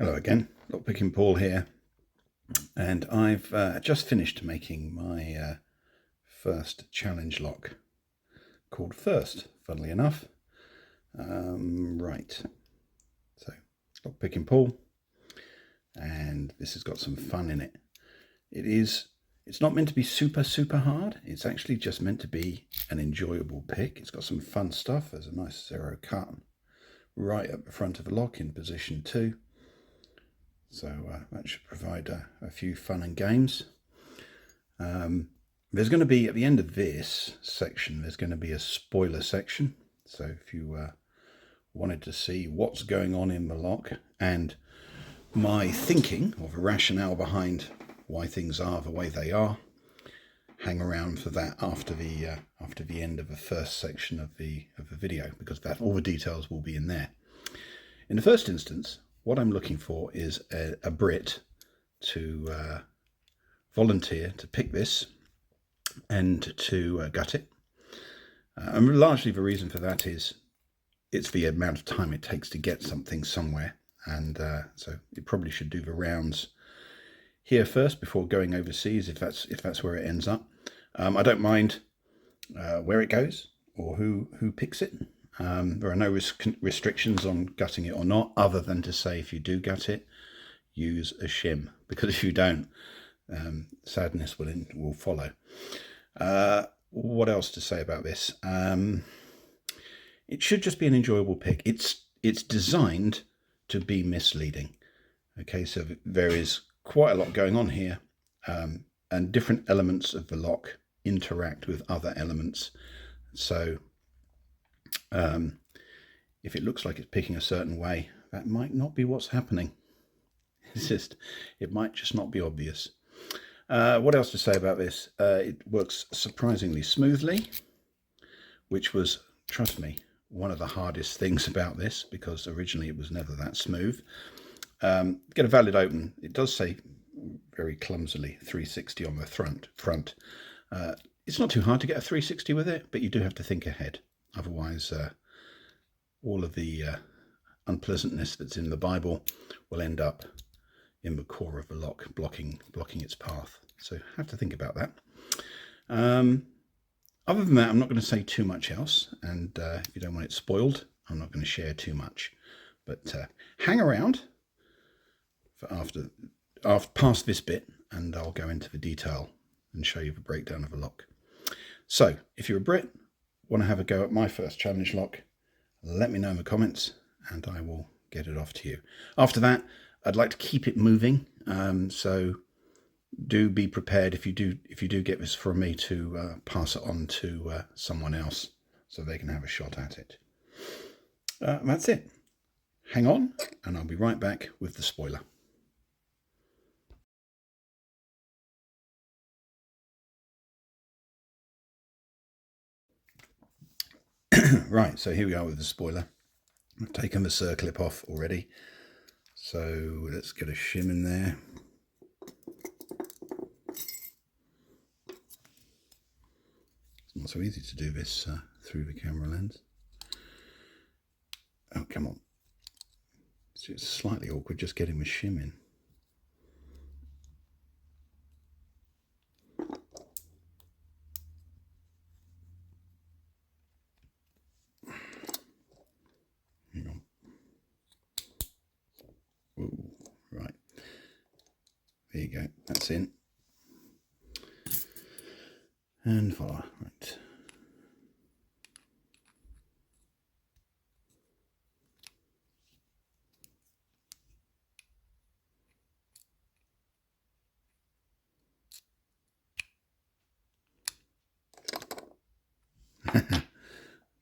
Hello again, lockpicking Paul here, and I've just finished making my first challenge lock called FURST, funnily enough. Right, so lockpicking Paul, and this has got some fun in it. It's not meant to be super hard, it's actually just meant to be an enjoyable pick. It's got some fun stuff. There's a nice zero cut right up the front of the lock in position 2. So that should provide a few fun and games. There's going to be, at the end of this section, there's going to be a spoiler section. So if you wanted to see what's going on in the lock and my thinking or the rationale behind why things are the way they are, hang around for that after the end of the first section of the video, because all the details will be in there. In the first instance, what I'm looking for is a Brit to volunteer to pick this and to gut it. And largely the reason for that is it's the amount of time it takes to get something somewhere. And so you probably should do the rounds here first before going overseas, if that's where it ends up. I don't mind where it goes or who picks it. There are no restrictions on gutting it or not, other than to say if you do gut it, use a shim, because if you don't, sadness will follow. What else to say about this? It should just be an enjoyable pick. It's designed to be misleading. Okay, so there is quite a lot going on here, and different elements of the lock interact with other elements. So if it looks like it's picking a certain way, that might not be what's happening. It might just not be obvious. What else to say about this? It works surprisingly smoothly, which was, trust me, one of the hardest things about this, because originally it was never that smooth. Get a valid open. It does say very clumsily 360 on the front. It's not too hard to get a 360 with it, but you do have to think ahead. Otherwise, all of the unpleasantness that's in the Bible will end up in the core of the lock, blocking its path. So have to think about that. Other than that, I'm not going to say too much else. And if you don't want it spoiled, I'm not going to share too much. But hang around for after past this bit, and I'll go into the detail and show you the breakdown of the lock. So if you're a Brit, want to have a go at my first challenge lock, let me know in the comments and I will get it off to you. After that, I'd like to keep it moving, so do be prepared if you do get this from me to pass it on to someone else so they can have a shot at it. That's it. Hang on and I'll be right back with the spoiler. Right, so here we are with the spoiler. I've taken the circlip off already, so let's get a shim in there. It's not so easy to do this through the camera lens. Oh, come on. It's just slightly awkward just getting the shim in. Ooh, right, there you go, that's in, and voila. Right,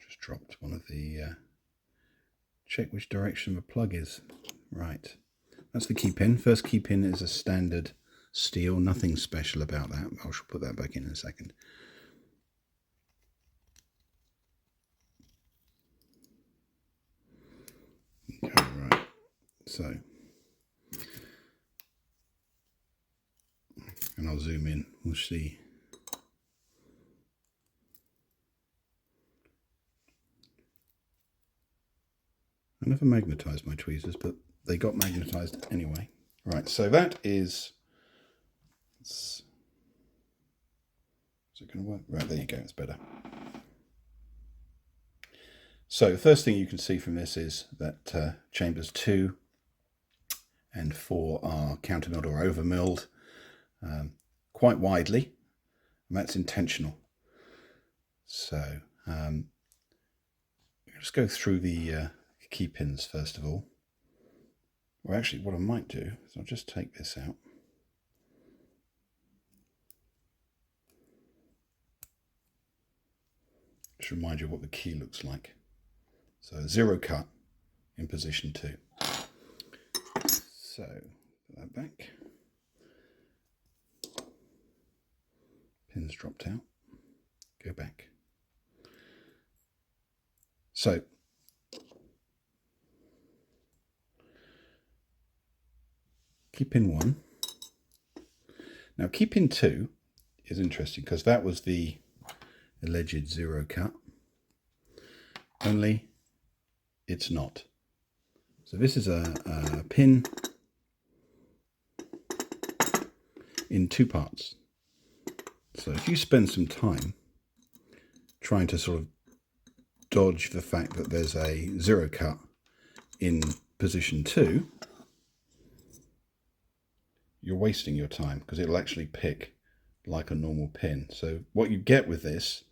just dropped one of the check which direction the plug is. Right, that's the key pin. First key pin is a standard steel, nothing special about that. I shall put that back in a second. Okay, right, so, and I'll zoom in, we'll see. I never magnetized my tweezers, but they got magnetized anyway. Right, so that is it going to work? Right, there you go, it's better. So the first thing you can see from this is that chambers 2 and 4 are countermilled or overmilled quite widely, and that's intentional. So let's go through the key pins first of all. Or actually, what I might do is I'll just take this out. Just remind you what the key looks like. So 0 cut in position 2. So put that back. Pins dropped out. Go back. So key pin 1. Now key pin 2 is interesting because that was the alleged 0 cut. Only it's not. So this is a pin in 2 parts. So if you spend some time trying to sort of dodge the fact that there's a 0 cut in position 2, you're wasting your time because it'll actually pick like a normal pin. So what you get with this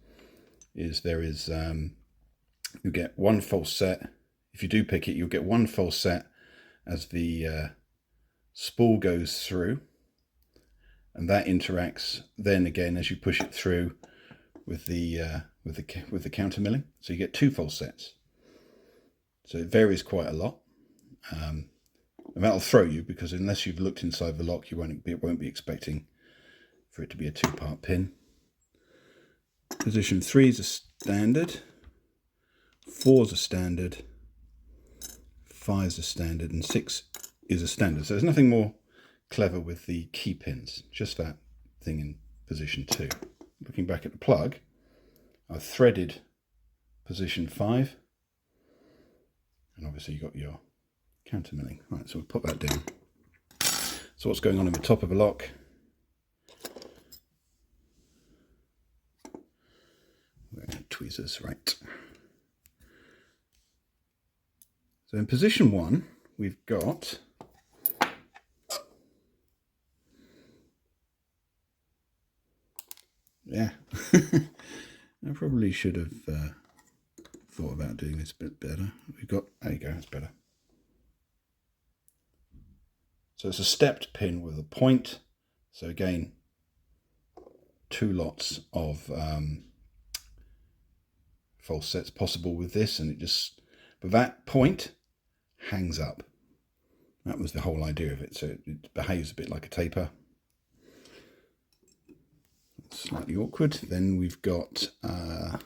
is there is you get 1 false set. If you do pick it, you'll get 1 false set as the spool goes through, and that interacts then again as you push it through with the counter milling. So you get 2 false sets. So it varies quite a lot, and that'll throw you because unless you've looked inside the lock, you won't be expecting for it to be a 2-part pin. Position 3 is a standard. 4 is a standard. 5 is a standard, and 6 is a standard. So there's nothing more clever with the key pins, just that thing in position 2. Looking back at the plug, I've threaded position 5, and obviously you've got your counter milling. Right, so we'll put that down. So what's going on in the top of the lock? Tweezers, right. So in position 1, we've got I probably should have thought about doing this a bit better. We've got, there you go, that's better. So it's a stepped pin with a point. So again, 2 lots of false sets possible with this, and but that point hangs up. That was the whole idea of it. So it behaves a bit like a taper. Slightly awkward. Then we've got the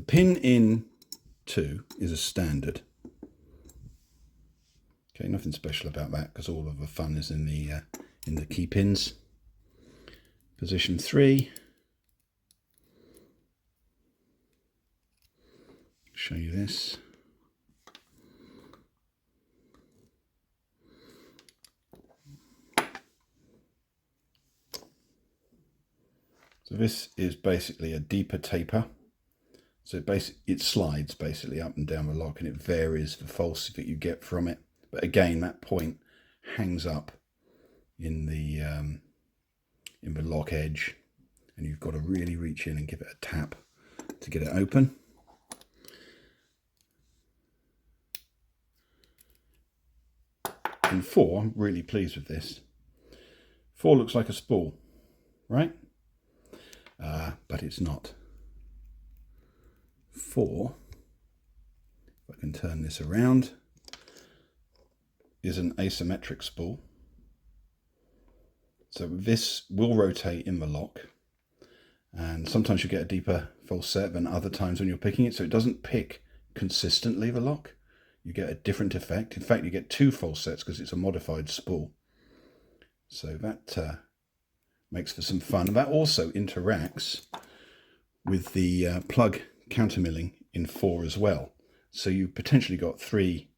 pin in 2 is a standard. Okay, nothing special about that because all of the fun is in the key pins. Position 3. Show you this. So this is basically a deeper taper. So it slides basically up and down the lock, and it varies the false that you get from it. But again, that point hangs up in the lock edge, and you've got to really reach in and give it a tap to get it open. In 4, I'm really pleased with this. 4 looks like a spool, right? But it's not. 4, if I can turn this around, is an asymmetric spool. So this will rotate in the lock, and sometimes you get a deeper false set than other times when you're picking it, so it doesn't pick consistently the lock. You get a different effect. In fact, you get 2 false sets because it's a modified spool. So that makes for some fun. That also interacts with the plug countermilling in 4 as well. So you potentially got 3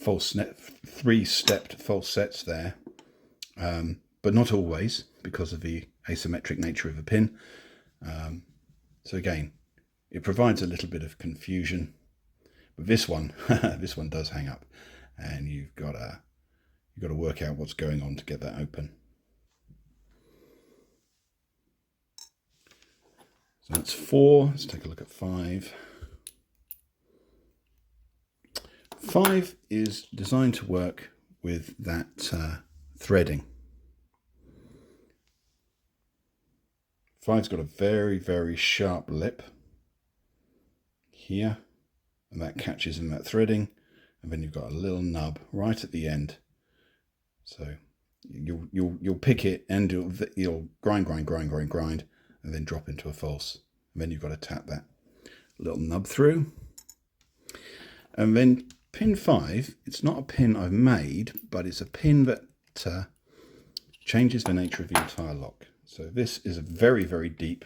three-stepped false sets there, but not always because of the asymmetric nature of a pin. So again, it provides a little bit of confusion. But this one, this one does hang up, and you've got to work out what's going on to get that open. So that's 4. Let's take a look at 5. 5 is designed to work with that threading. 5's got a very, very sharp lip here, and that catches in that threading, and then you've got a little nub right at the end. So you'll pick it and you'll grind, and then drop into a false. And then you've got to tap that little nub through. And then pin 5, it's not a pin I've made, but it's a pin that changes the nature of the entire lock. So this is a very, very deep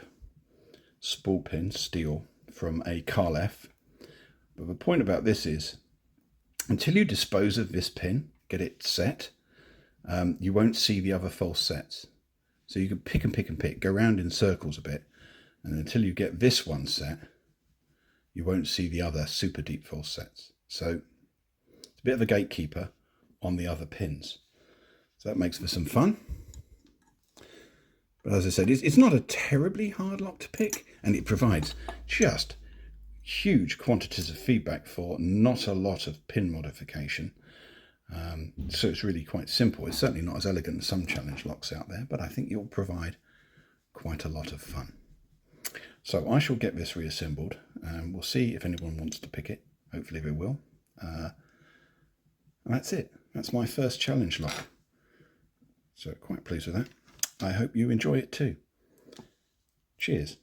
spool pin, steel, from a Carl F. But the point about this is, until you dispose of this pin, get it set, you won't see the other false sets. So you can pick and pick and pick, go around in circles a bit, and until you get this one set, you won't see the other super deep false sets. So it's a bit of a gatekeeper on the other pins. So that makes for some fun. But as I said, it's not a terribly hard lock to pick, and it provides just huge quantities of feedback for not a lot of pin modification. So it's really quite simple. It's certainly not as elegant as some challenge locks out there, but I think you'll provide quite a lot of fun. So I shall get this reassembled, and we'll see if anyone wants to pick it. Hopefully they will. And that's it. That's my first challenge lock. So quite pleased with that. I hope you enjoy it too. Cheers.